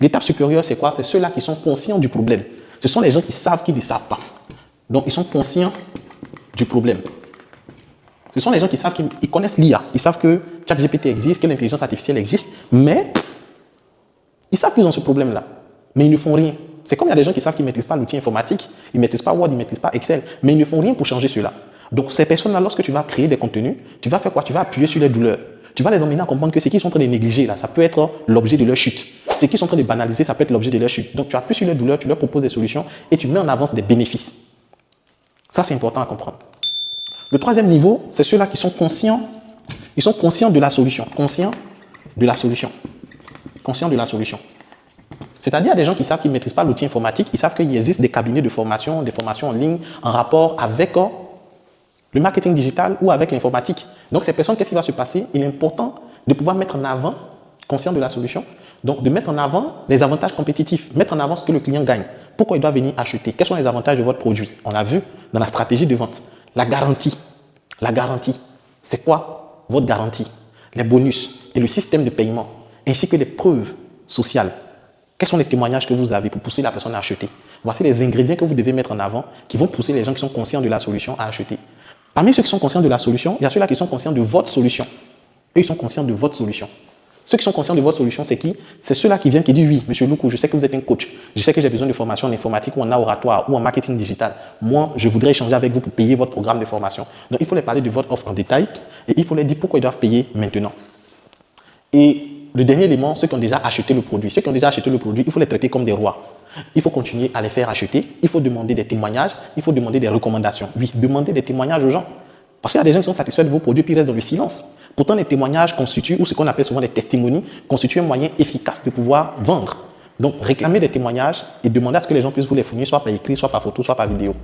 L'étape supérieure, c'est quoi? C'est ceux-là qui sont conscients du problème. Ce sont les gens qui savent qu'ils ne savent pas. Donc, ils sont conscients du problème. Ce sont les gens qui savent qu'ils connaissent l'IA. Ils savent que ChatGPT existe, que l'intelligence artificielle existe, mais ils savent qu'ils ont ce problème-là. Mais ils ne font rien. C'est comme il y a des gens qui savent qu'ils ne maîtrisent pas l'outil informatique, ils ne maîtrisent pas Word, ils ne maîtrisent pas Excel, mais ils ne font rien pour changer cela. Donc, ces personnes-là, lorsque tu vas créer des contenus, tu vas faire quoi? Tu vas appuyer sur les douleurs. Tu vas les emmener à comprendre que ce qu'ils sont en train de négliger, là, ça peut être l'objet de leur chute. Ce qu'ils sont en train de banaliser, ça peut être l'objet de leur chute. Donc, tu appuies sur les douleurs, tu leur proposes des solutions et tu mets en avance des bénéfices. Ça, c'est important à comprendre. Le troisième niveau, c'est ceux-là qui sont conscients. Ils sont conscients de la solution. Conscients de la solution. Conscients de la solution. C'est-à-dire des gens qui savent qu'ils ne maîtrisent pas l'outil informatique, ils savent qu'il existe des cabinets de formation, des formations en ligne en rapport avec le marketing digital ou avec l'informatique. Donc, ces personnes, qu'est-ce qui va se passer? Il est important de pouvoir mettre en avant, conscient de la solution, donc de mettre en avant les avantages compétitifs, mettre en avant ce que le client gagne. Pourquoi il doit venir acheter? Quels sont les avantages de votre produit? On l'a vu dans la stratégie de vente. La garantie. La garantie. C'est quoi votre garantie? Les bonus et le système de paiement, ainsi que les preuves sociales. Quels sont les témoignages que vous avez pour pousser la personne à acheter? Voici les ingrédients que vous devez mettre en avant qui vont pousser les gens qui sont conscients de la solution à acheter. Parmi ceux qui sont conscients de la solution, il y a ceux-là qui sont conscients de votre solution. Eux, ils sont conscients de votre solution. Ceux qui sont conscients de votre solution, c'est qui? C'est ceux-là qui viennent qui disent oui, monsieur Loukou, je sais que vous êtes un coach. Je sais que j'ai besoin de formation en informatique ou en oratoire ou en marketing digital. Moi, je voudrais échanger avec vous pour payer votre programme de formation. Donc, il faut les parler de votre offre en détail et il faut les dire pourquoi ils doivent payer maintenant. Et le dernier élément, ceux qui ont déjà acheté le produit. Ceux qui ont déjà acheté le produit, il faut les traiter comme des rois. Il faut continuer à les faire acheter. Il faut demander des témoignages. Il faut demander des recommandations. Oui, demander des témoignages aux gens. Parce qu'il y a des gens qui sont satisfaits de vos produits puis ils restent dans le silence. Pourtant, les témoignages constituent, ou ce qu'on appelle souvent des testimonies, constituent un moyen efficace de pouvoir vendre. Donc, réclamez des témoignages et demandez à ce que les gens puissent vous les fournir, soit par écrit, soit par photo, soit par vidéo.